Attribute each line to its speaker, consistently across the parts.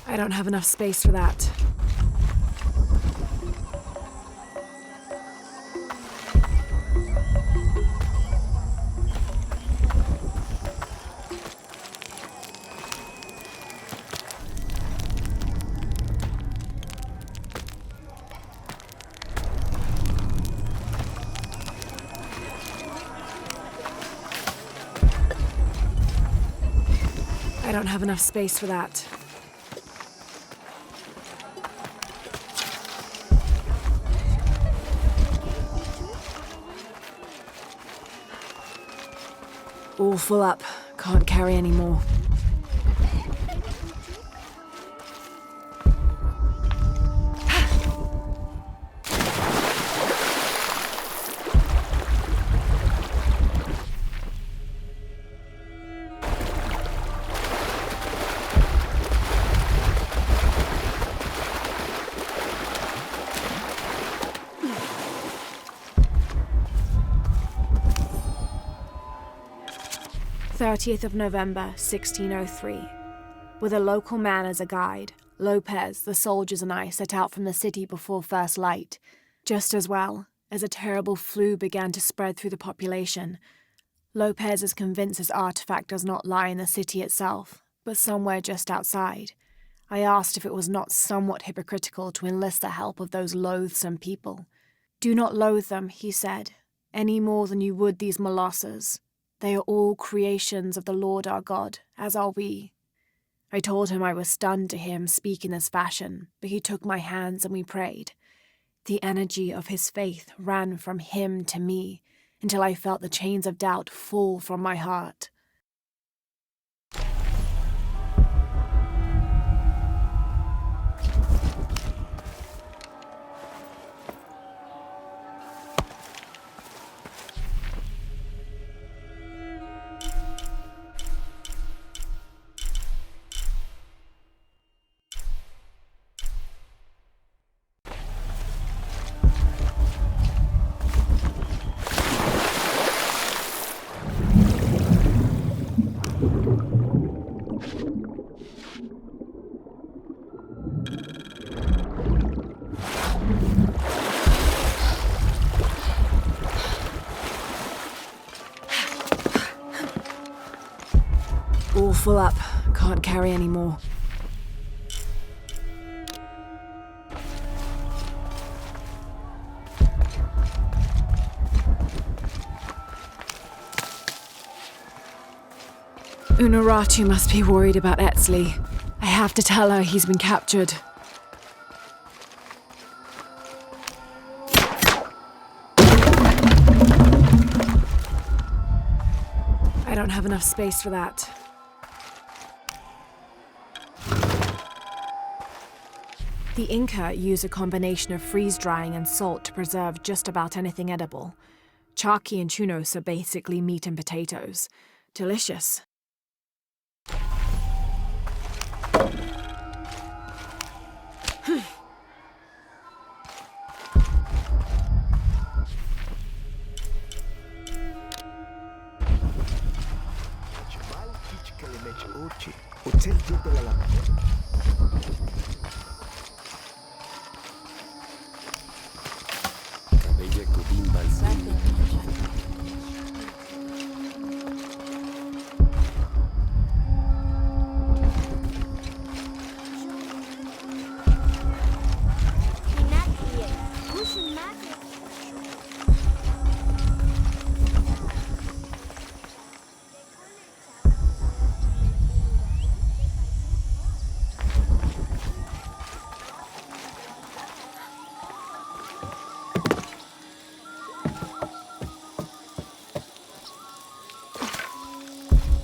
Speaker 1: I don't have enough space for that. I don't have enough space for that. All full up. Can't carry any more. November 1603. With a local man as a guide, Lopez, the soldiers and I set out from the city before first light, just as well as a terrible flu began to spread through the population. Lopez is convinced his artifact does not lie in the city itself, but somewhere just outside. I asked if it was not somewhat hypocritical to enlist the help of those loathsome people. Do not loathe them, he said, any more than you would these molosses. They are all creations of the Lord our God, as are we. I told him I was stunned to hear him speak in this fashion, but he took my hands and we prayed. The energy of his faith ran from him to me, until I felt the chains of doubt fall from my heart. All full up. Can't carry any more. Unuratu must be worried about Etzli. I have to tell her he's been captured. I don't have enough space for that. The Inca use a combination of freeze-drying and salt to preserve just about anything edible. Charqui and chunos are basically meat and potatoes. Delicious.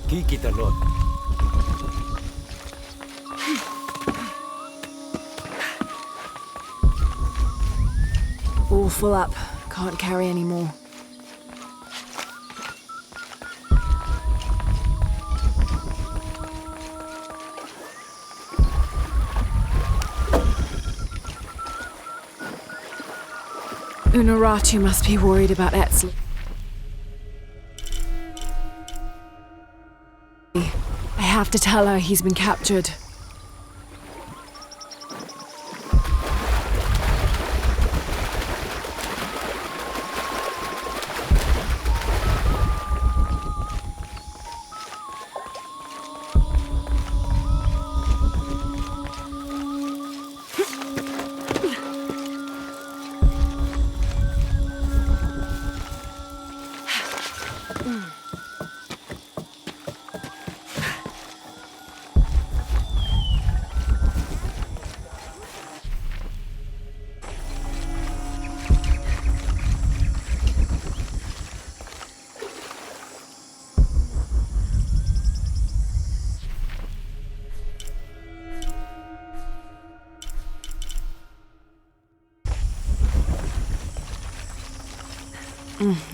Speaker 2: Kikitanot.
Speaker 1: All full up. Can't carry any more. Unuratu must be worried about Etzli. I have to tell her he's been captured.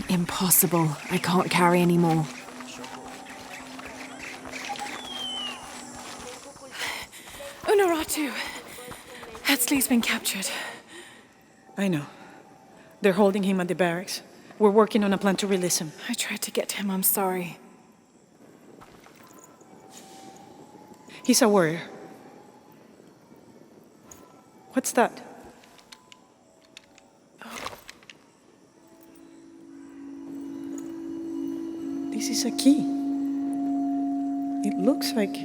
Speaker 1: Impossible. I can't carry any more. Unuratu. Hetzley's been captured.
Speaker 2: I know. They're holding him at the barracks. We're working on a plan to release him.
Speaker 1: I tried to get to him, I'm sorry.
Speaker 2: He's a warrior. What's that? This is a key. It looks like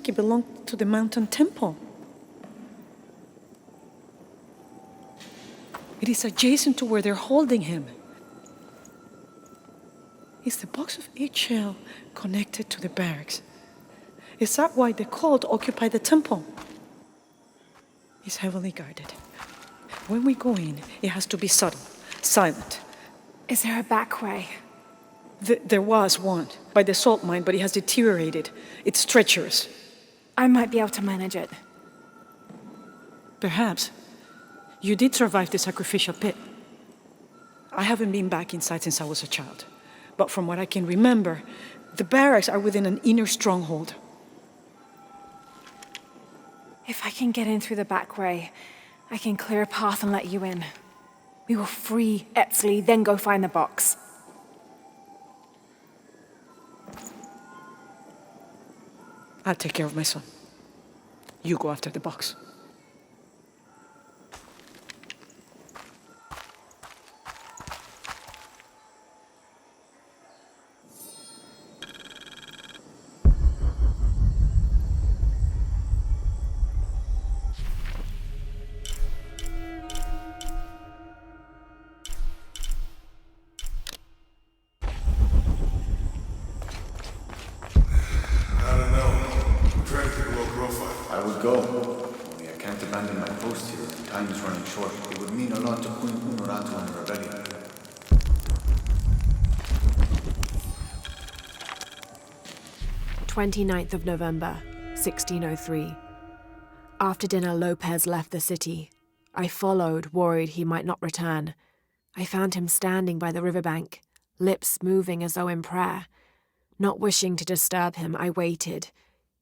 Speaker 2: it belonged to the mountain temple. It is adjacent to where they're holding him. Is the box of eggshell connected to the barracks? Is that why the cult occupied the temple? It's heavily guarded. When we go in, it has to be subtle, silent.
Speaker 1: Is there a back way?
Speaker 2: There was one, by the salt mine, but it has deteriorated. It's treacherous.
Speaker 1: I might be able to manage it.
Speaker 2: Perhaps. You did survive the sacrificial pit. I haven't been back inside since I was a child. But from what I can remember, the barracks are within an inner stronghold.
Speaker 1: If I can get in through the back way, I can clear a path and let you in. We will free Etzley, then go find the box.
Speaker 2: I'll take care of my son. You go after the box.
Speaker 3: I would go, only I can't abandon my post here. Time is running short. It would mean a lot to Queen Unuratu and the rebellion.
Speaker 1: "29th of November, 1603. After dinner, Lopez left the city. I followed, worried he might not return. I found him standing by the riverbank, lips moving as though in prayer. Not wishing to disturb him, I waited.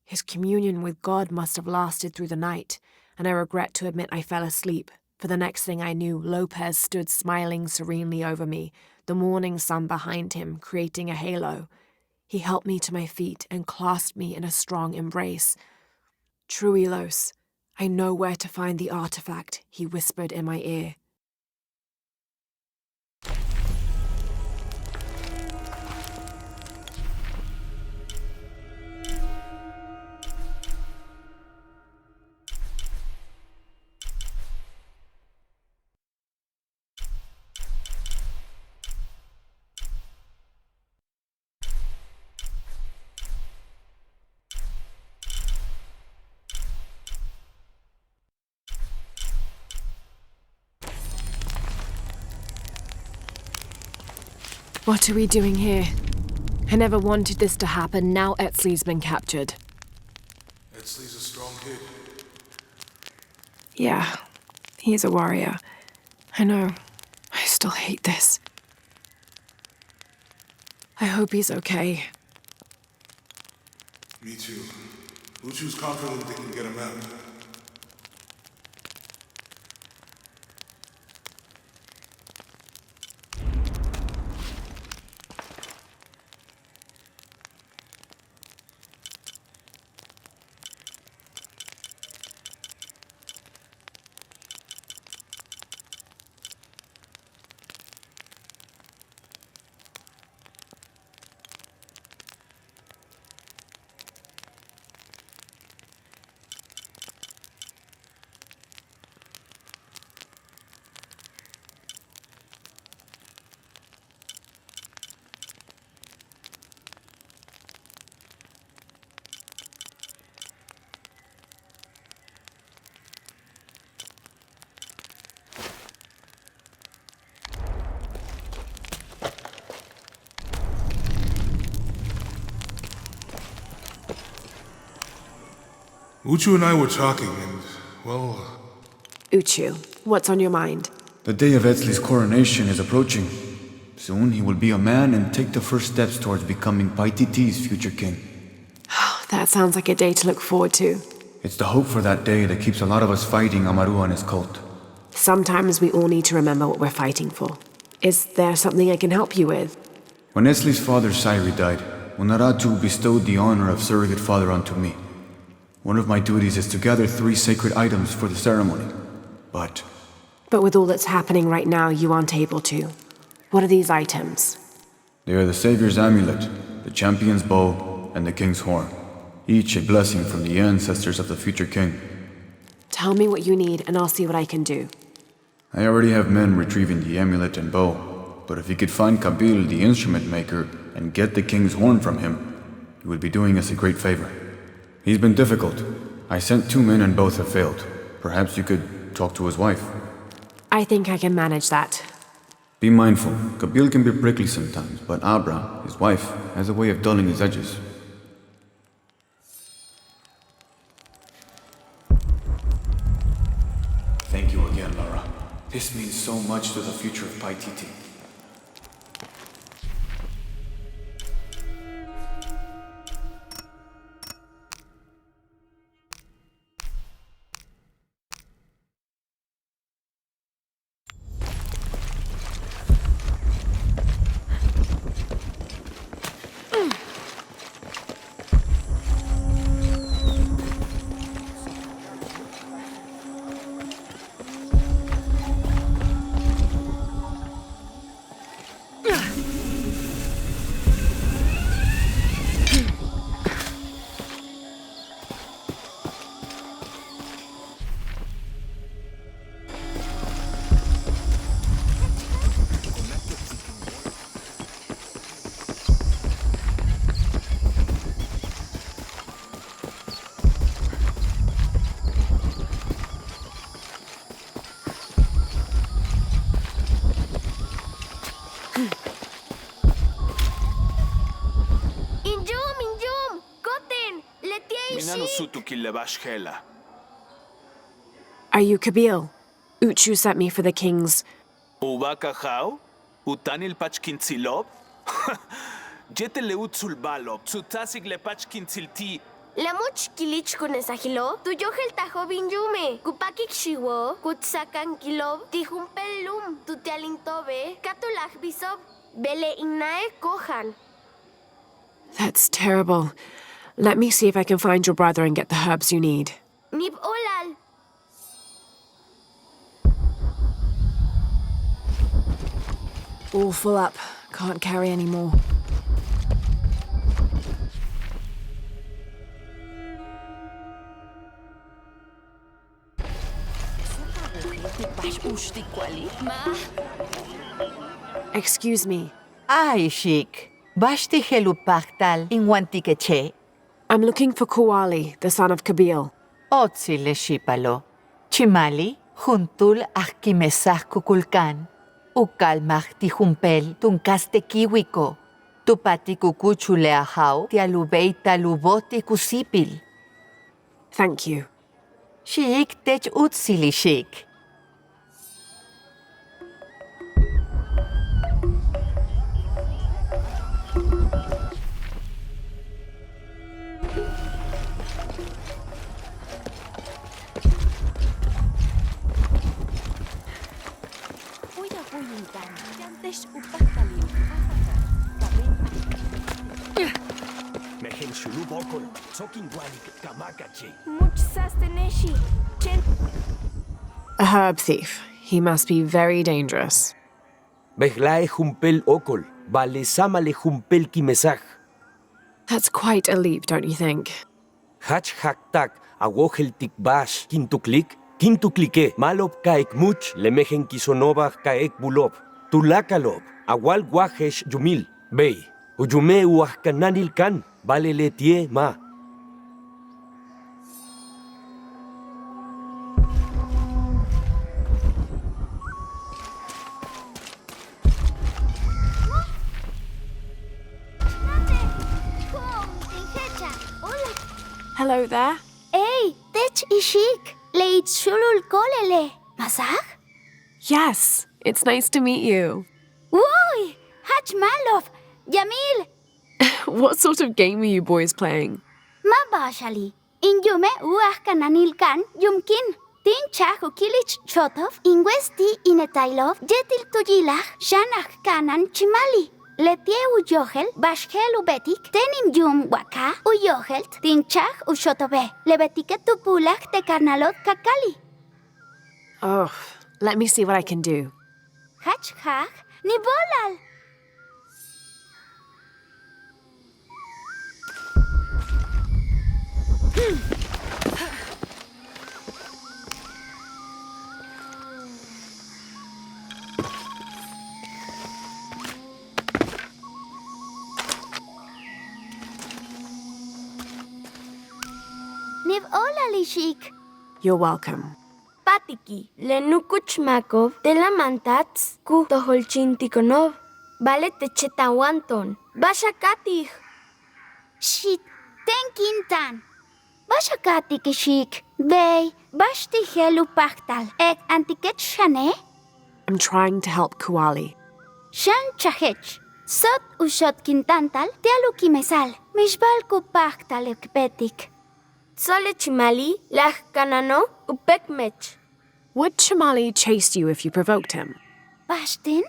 Speaker 1: His communion with God must have lasted through the night, and I regret to admit I fell asleep, for the next thing I knew, Lopez stood smiling serenely over me, the morning sun behind him, creating a halo. He helped me to my feet and clasped me in a strong embrace. "Truilos, I know where to find the artifact," he whispered in my ear. What are we doing here? I never wanted this to happen. Now Etzley's been captured.
Speaker 4: Etzley's a strong kid.
Speaker 1: Yeah, he's a warrior. I know. I still hate this. I hope he's okay.
Speaker 4: Me too. Uchu's confident they can get him out. Uchu and I were talking, and, well...
Speaker 1: Uchu, what's on your mind?
Speaker 3: The day of Etzli's coronation is approaching. Soon he will be a man and take the first steps towards becoming Paititi's future king.
Speaker 1: That sounds like a day to look forward to.
Speaker 3: It's the hope for that day that keeps a lot of us fighting Amaru and his cult.
Speaker 1: Sometimes we all need to remember what we're fighting for. Is there something I can help you with?
Speaker 3: When Etzli's father Sairi died, Unaratu bestowed the honor of surrogate father onto me. One of my duties is to gather 3 sacred items for the ceremony. But
Speaker 1: with all that's happening right now, you aren't able to. What are these items?
Speaker 3: they are the Savior's amulet, the champion's bow, and the king's horn. Each a blessing from the ancestors of the future king.
Speaker 1: Tell me what you need and I'll see what I can do.
Speaker 3: I already have men retrieving the amulet and bow, but if you could find Kabil, the instrument maker, and get the king's horn from him, you would be doing us a great favor. He's been difficult. I sent 2 men and both have failed. Perhaps you could talk to his wife.
Speaker 1: I think I can manage that.
Speaker 3: Be mindful, Kabil can be prickly sometimes, but Abra, his wife, has a way of dulling his edges. Thank you again, Lara. This means so much to the future of Paititi.
Speaker 1: Are you Kabil? Uchu sent me for the king's...
Speaker 5: Ubakahau? Utanil pachkintzilov? Jeteleutzulbalov, tsutasik lepachkintzilti.
Speaker 6: Lamuch kilich kunesahilo, tuyohel tajo binjume, kupakik shiwo, kutsakan kilov, tijumpelum, tutialintobe, katulach bisob, bele inae kohan.
Speaker 1: That's terrible. Let me see if I can find your brother and get the herbs you need.
Speaker 6: Nib olal.
Speaker 1: All full up. Can't carry any more. Excuse me.
Speaker 7: Ay, Sheik. Bashti helupachtal in Wantikeche.
Speaker 1: I'm looking for Kuali, the son of Kabil.
Speaker 7: Otsi le shipalo. Chimali, juntul ahkimesah kukulkan. Ukalmach tijumpel tunkaste kiwiko. Tupati kukuchule ahau tialubei taluboti kusipil.
Speaker 1: Thank you.
Speaker 7: Sheik tech utsili sheik.
Speaker 1: A herb thief. He must be very dangerous.
Speaker 8: Behlae jumpel okol, vale samale jumpel kimesaj.
Speaker 1: That's quite a leap, don't you think?
Speaker 8: Hach haktak, awohel tikbash, kintuklike, malop kaek much, lemejen kisonobach kaek bulop, tulakalob, awal guajesh yumil, bey, uyume uahkananil kan, vale letie ma.
Speaker 1: Hello there.
Speaker 6: Hey, tech ishik. Leit shulul kolele. Masaj?
Speaker 1: Yes, it's nice to meet you.
Speaker 6: Uy! Hach Malov! Yamil!
Speaker 1: What sort of game are you boys playing?
Speaker 6: Mabashali. Injume uah kananilkan yumkin. Tin chahu kilich chotov ingwesti inetailov jetil tuyilach shanach kanan chimali. Letie uyohel bashhel ubetik tenim yum waka uyohelt tin chach ushotobe. Lebetike tupulach te karnalot kakali.
Speaker 1: Oh, let me see what I can do.
Speaker 6: Hach hach ni bolal. Niv olalishik.
Speaker 1: You're welcome.
Speaker 6: Patiki, lenukuchmakov, telamantats, ku toholchintikonov, vale techetawanton, bashakatih. Shit, tenkintan. Bashakatik shik, bey, bashtihelu pachtal, ek antiket shane,
Speaker 1: I'm trying to help Kuali.
Speaker 6: shan chahech, sot ushot kintantal, tialukimesal, mishbal ku pachtal ekbetik. Sole chimali, lach kanano, upekmech.
Speaker 1: Would Chamali chase you if you provoked him?
Speaker 6: Bashtin?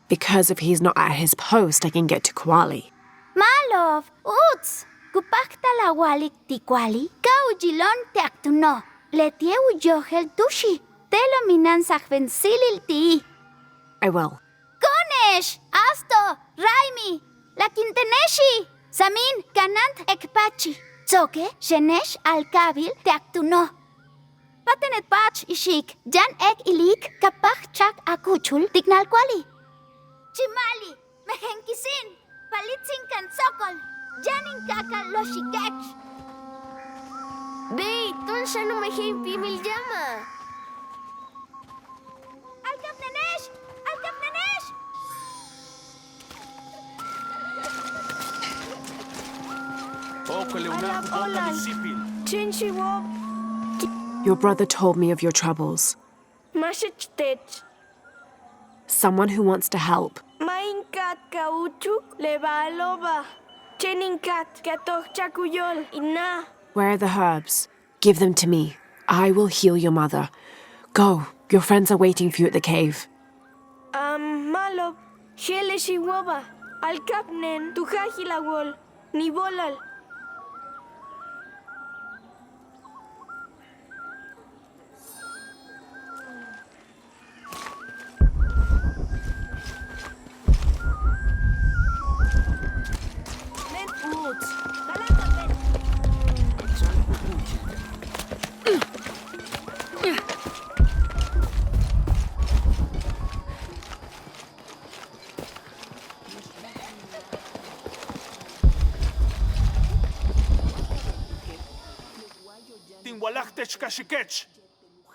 Speaker 1: Because if he's not at his post, I can get to Kuali.
Speaker 6: Malov, uts, kupaktal awalik tikwali, kaujilon teaktuno, letie uyohel tushi, telo minansach vensilil ti.
Speaker 1: I will.
Speaker 6: Konesh, asto, raimi, la quinteneshi, samin, kanant ekpachi, tzoke, shenesh alkabil teaktuno. Patenet pach ishik, jan ek ilik, kapach chak akuchul, tignal kwali. Chimali, mehenkisin, palitzin kan sokol, janin kaka loshikech. Bey, ton siya no mehen pimil llama. Alkap nenesh! Alkap nenesh!
Speaker 1: Your brother told me of your troubles.
Speaker 6: Mashichtech.
Speaker 1: Someone who wants to help.
Speaker 6: Mainkat kauchuk levalova. Cheninkat katoch chakuyol ina.
Speaker 1: Where are the herbs? Give them to me. I will heal your mother. Go. Your friends are waiting for you at the cave.
Speaker 6: Malov. Hele shiwoba. Alkapnen tuhahilawol. Nibolal.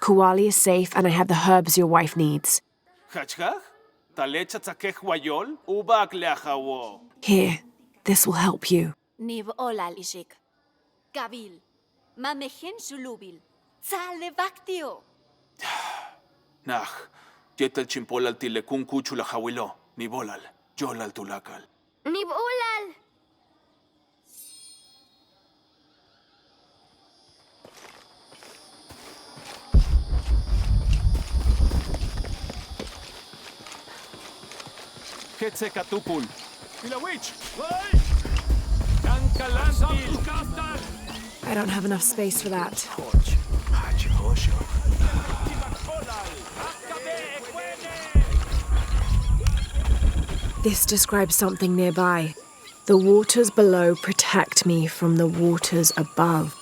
Speaker 1: Kuali is safe and I have the herbs your wife needs. Here, this will help you.
Speaker 9: Niv olal ishik. Kabil. Mamehen shulubil. Tzale vaktio.
Speaker 5: Nah, yetel chimpolal tilekun kuchula hawilo, ni bolal, yolal tulakal.
Speaker 6: Nibolal.
Speaker 5: Ketze katupul. Pilawich! Kankalantil!
Speaker 1: I don't have enough space for that. This describes something nearby. The waters below protect me from the waters above.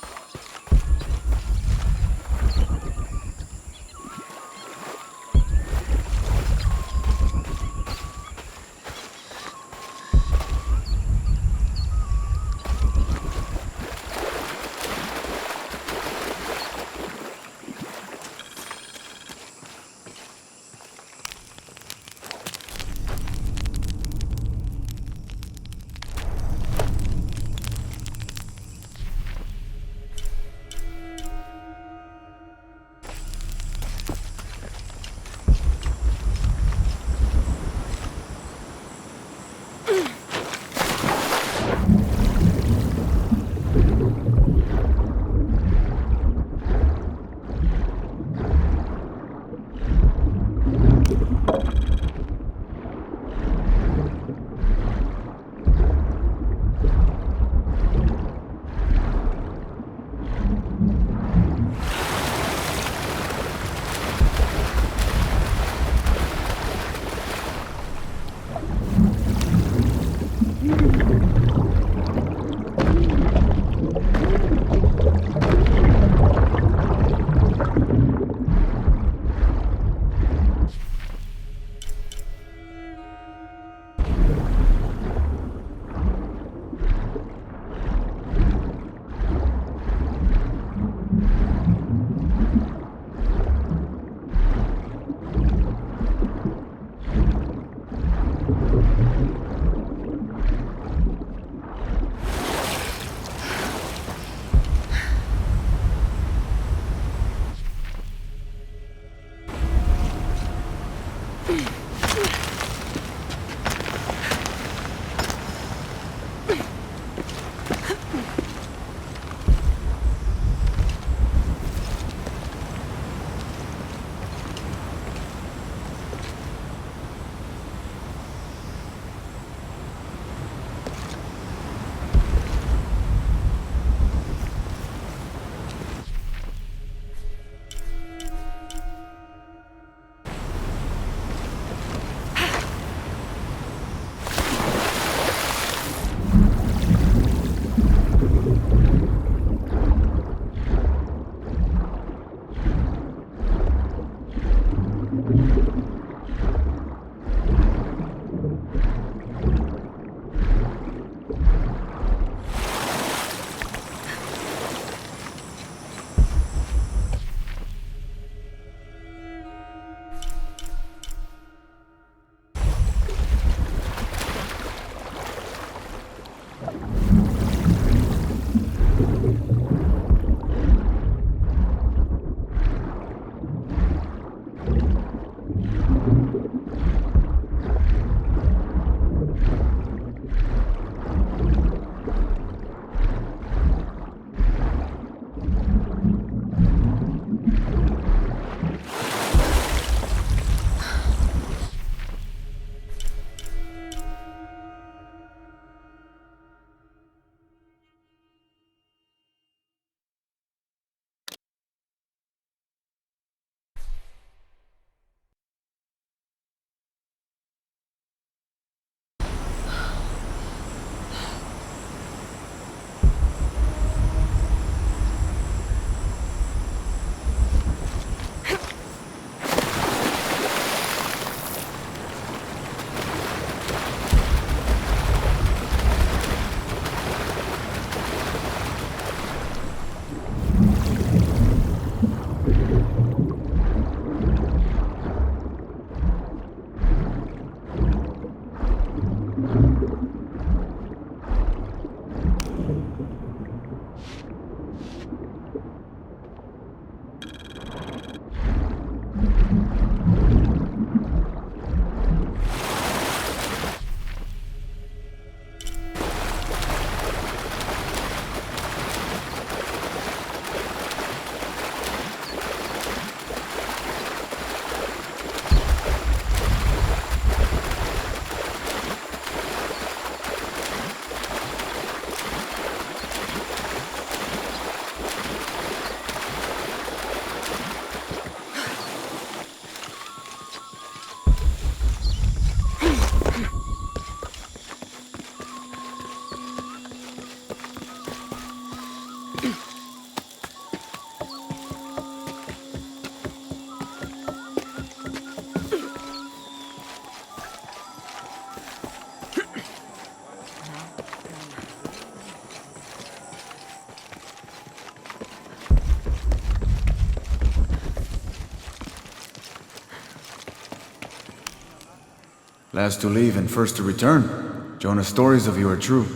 Speaker 3: Last to leave and first to return. Jonah's stories of you are true.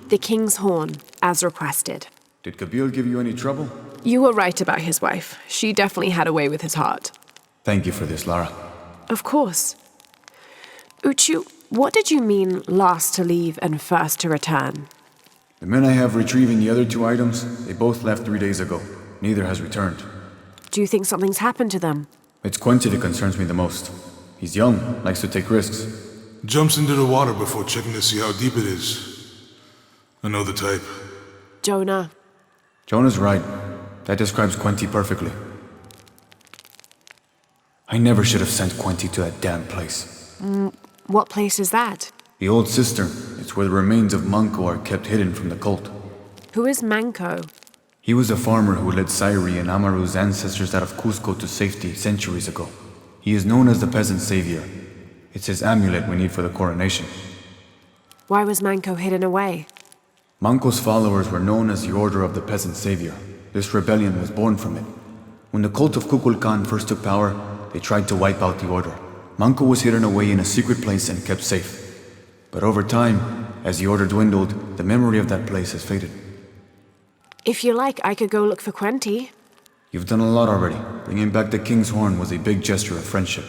Speaker 1: The King's Horn, as requested.
Speaker 3: Did Kabil give you any trouble?
Speaker 1: You were right about his wife. She definitely had a way with his heart.
Speaker 3: Thank you for this, Lara.
Speaker 1: Of course. Uchu, what did you mean last to leave and first to return?
Speaker 3: The men I have retrieving the other 2 items, they both left 3 days ago. Neither has returned.
Speaker 1: Do you think something's happened to them?
Speaker 3: It's Quincy that concerns me the most. He's young, likes to take risks.
Speaker 4: Jumps into the water before checking to see how deep it is. I know the type.
Speaker 1: Jonah.
Speaker 3: Jonah's right. That describes Quincy perfectly. I never should have sent Quincy to that damn place.
Speaker 1: What place is that?
Speaker 3: The old cistern. It's where the remains of Manco are kept hidden from the cult.
Speaker 1: Who is Manco?
Speaker 3: He was a farmer who led Sairi and Amaru's ancestors out of Cusco to safety centuries ago. He is known as the peasant savior. It's his amulet we need for the coronation.
Speaker 1: Why was Manco hidden away?
Speaker 3: Manco's followers were known as the Order of the Peasant Savior. This rebellion was born from it. When the cult of Kukulkan first took power, they tried to wipe out the order. Manco was hidden away in a secret place and kept safe. But over time, as the order dwindled, the memory of that place has faded.
Speaker 1: If you like, I could go look for Quenty.
Speaker 3: You've done a lot already. Bringing back the King's Horn was a big gesture of friendship.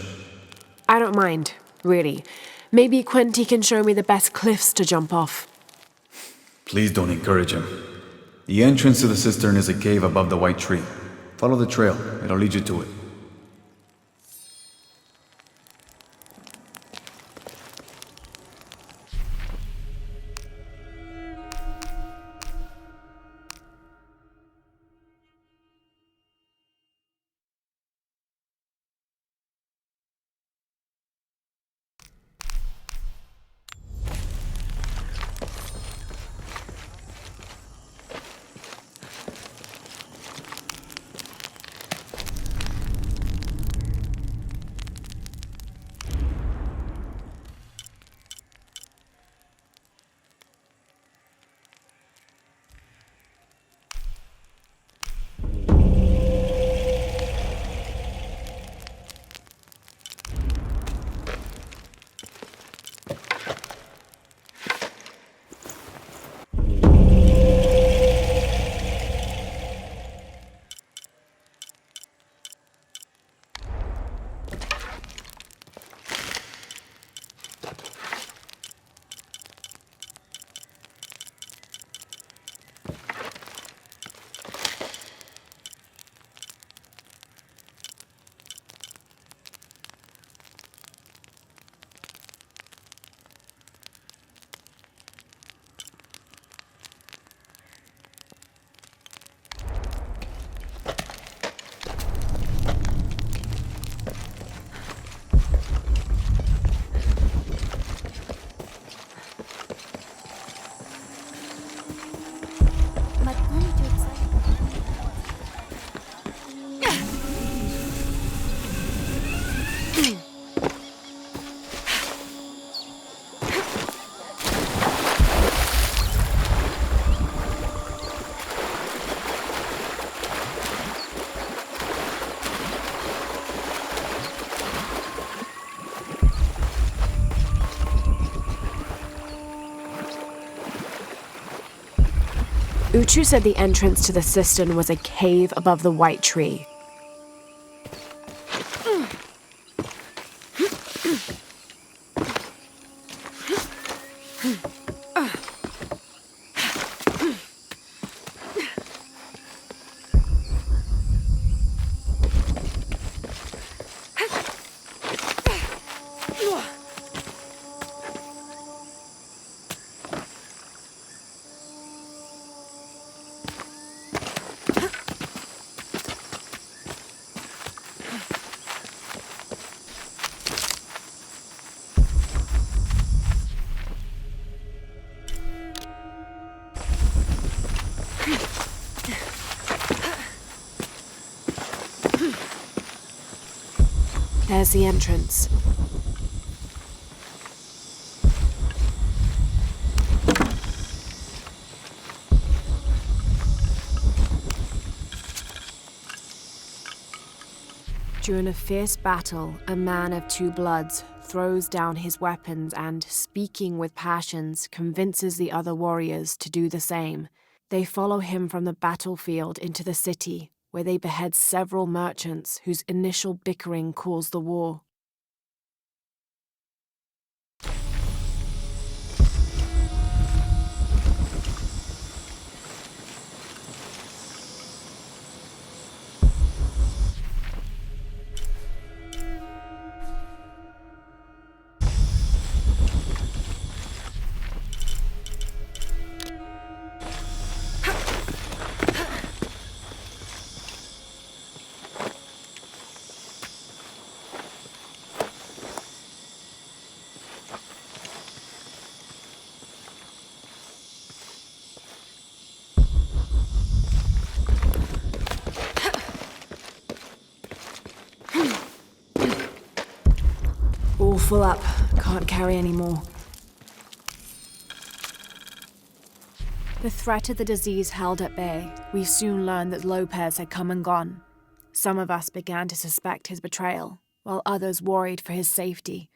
Speaker 1: I don't mind, really. Maybe Quenty can show me the best cliffs to jump off.
Speaker 3: Please don't encourage him. The entrance to the cistern is a cave above the white tree. Follow the trail. It'll lead you to it.
Speaker 1: Uchu said the entrance to the cistern was a cave above the white tree. There's the entrance. During a fierce battle, a man of two bloods throws down his weapons and, speaking with passions, convinces the other warriors to do the same. They follow him from the battlefield into the city, where they behead several merchants whose initial bickering caused the war. All full up. Can't carry any more. The threat of the disease held at bay, we soon learned that Lopez had come and gone. Some of us began to suspect his betrayal, while others worried for his safety.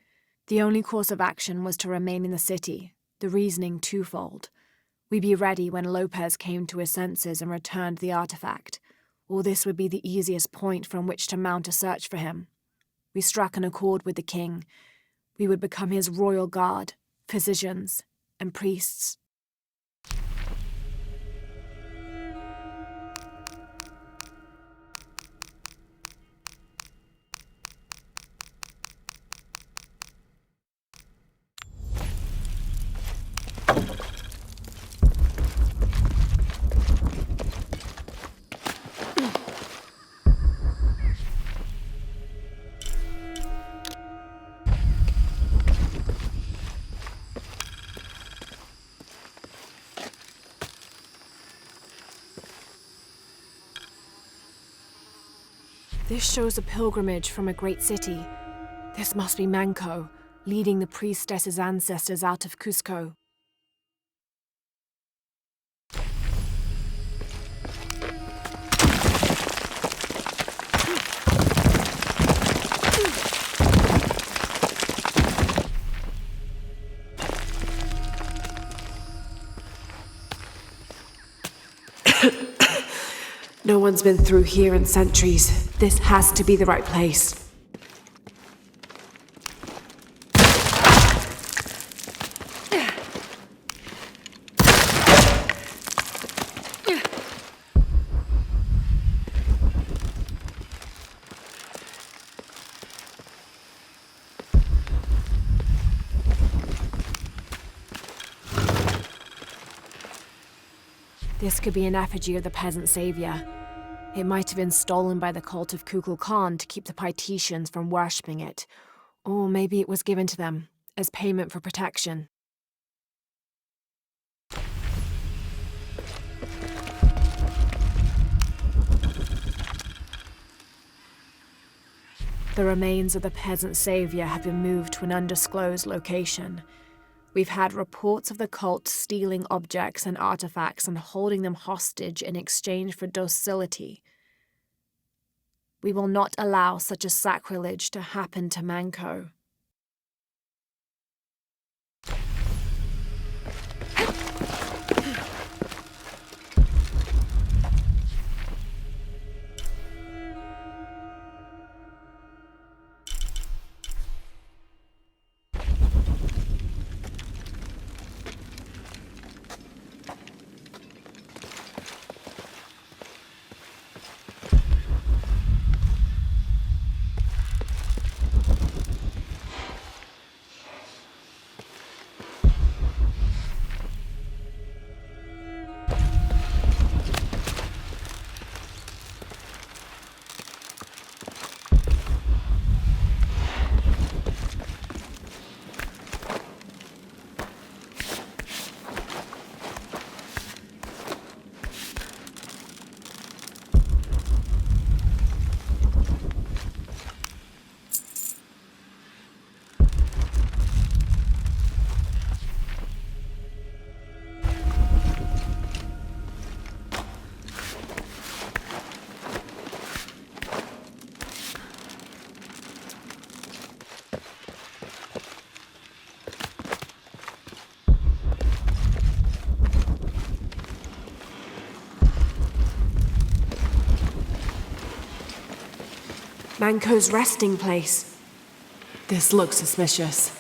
Speaker 1: The only course of action was to remain in the city, the reasoning twofold. We'd be ready when Lopez came to his senses and returned the artifact, or this would be the easiest point from which to mount a search for him. We struck an accord with the king. We would become his royal guard, physicians, and priests. This shows a pilgrimage from a great city. This must be Manco, leading the priestess's ancestors out of Cusco. No one's been through here in centuries. This has to be the right place. This could be an effigy of the peasant savior. It might have been stolen by the cult of Kukulkan to keep the Paititians from worshipping it. Or maybe it was given to them as payment for protection. The remains of the peasant savior have been moved to an undisclosed location. We've had reports of the cult stealing objects and artifacts and holding them hostage in exchange for docility. We will not allow such a sacrilege to happen to Manco. Manco's resting place. This looks suspicious.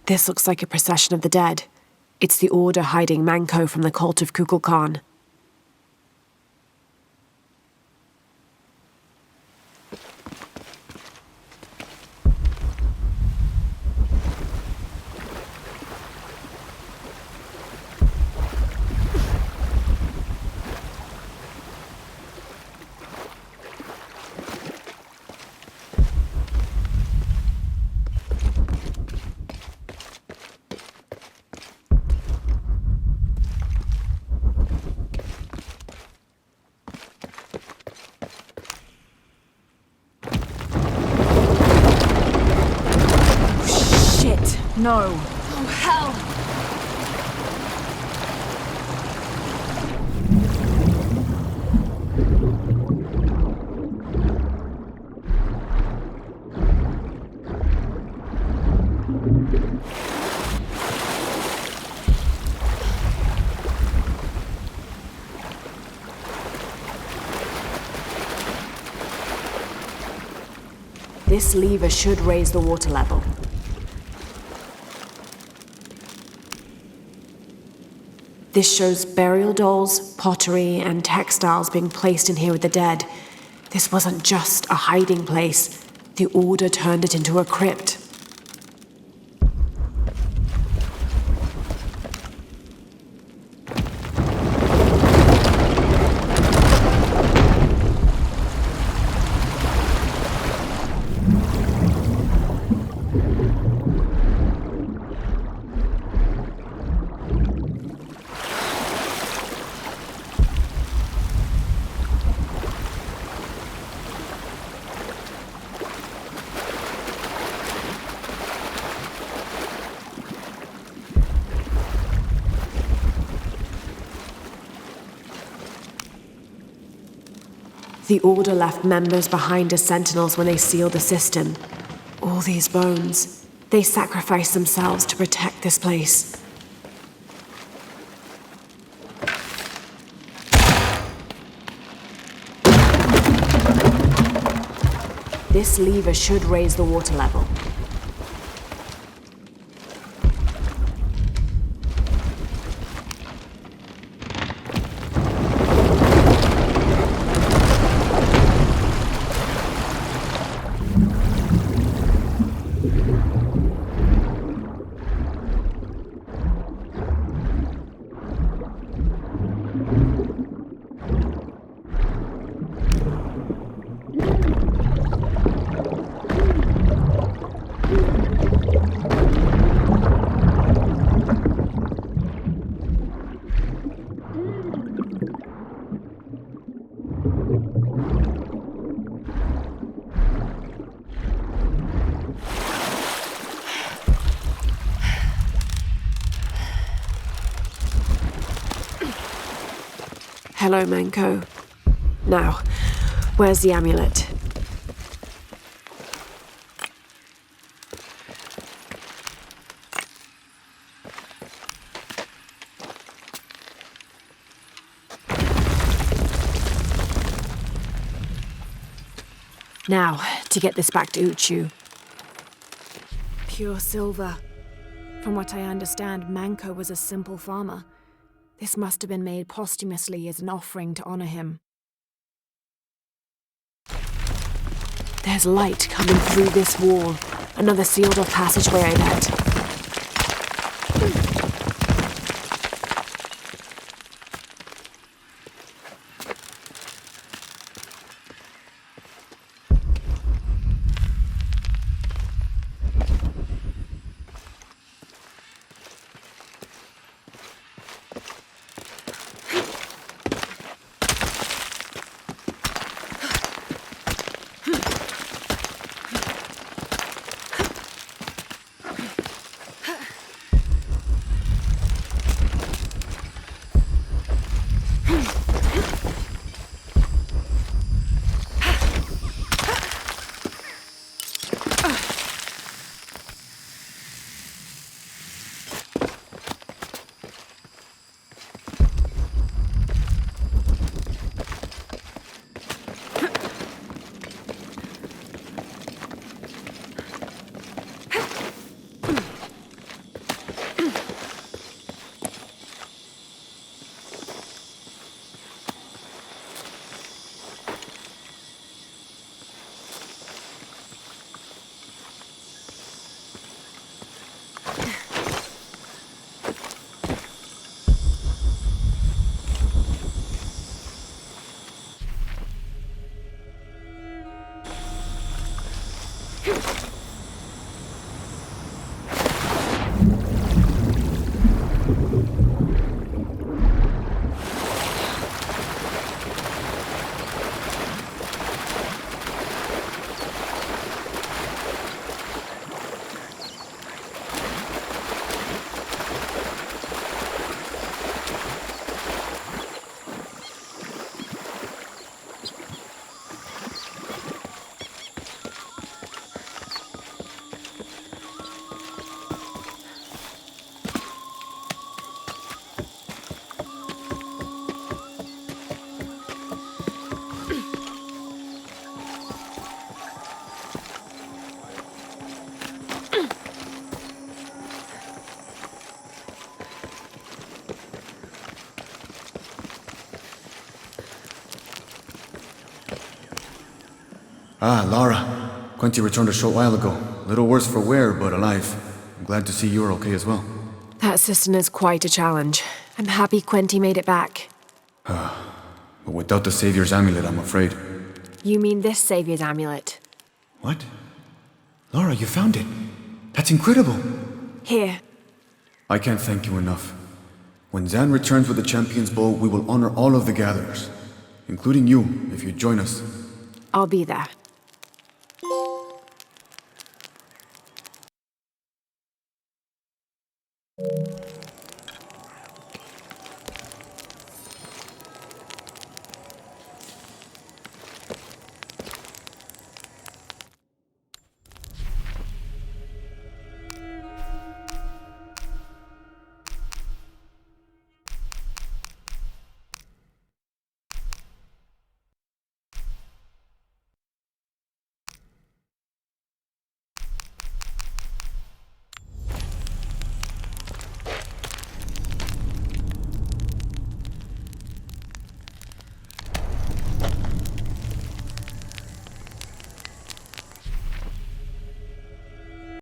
Speaker 1: This looks like a procession of the dead. It's the Order hiding Manco from the cult of Kukulkan. No.
Speaker 9: Oh, hell!
Speaker 1: This lever should raise the water level. This shows burial dolls, pottery, and textiles being placed in here with the dead. This wasn't just a hiding place. The Order turned it into a crypt. The Order left members behind as sentinels when they sealed the cistern. All these bones. They sacrificed themselves to protect this place. This lever should raise the water level. Hello, Manco. Now, where's the amulet? Now, to get this back to Uchu. Pure silver. From what I understand, Manco was a simple farmer. This must have been made posthumously as an offering to honor him. There's light coming through this wall. Another sealed-off passageway, I bet.
Speaker 3: Ah, Lara. Quinty returned a short while ago. A little worse for wear, but alive. I'm glad to see you're okay as well.
Speaker 1: That system is quite a challenge. I'm happy Quenty made it back.
Speaker 3: But without the Savior's amulet, I'm afraid.
Speaker 1: You mean this Savior's amulet?
Speaker 3: What? Lara, you found it. That's incredible.
Speaker 1: Here.
Speaker 3: I can't thank you enough. When Zan returns with the Champion's Bow, we will honor all of the gatherers. Including you, if you join us.
Speaker 1: I'll be there.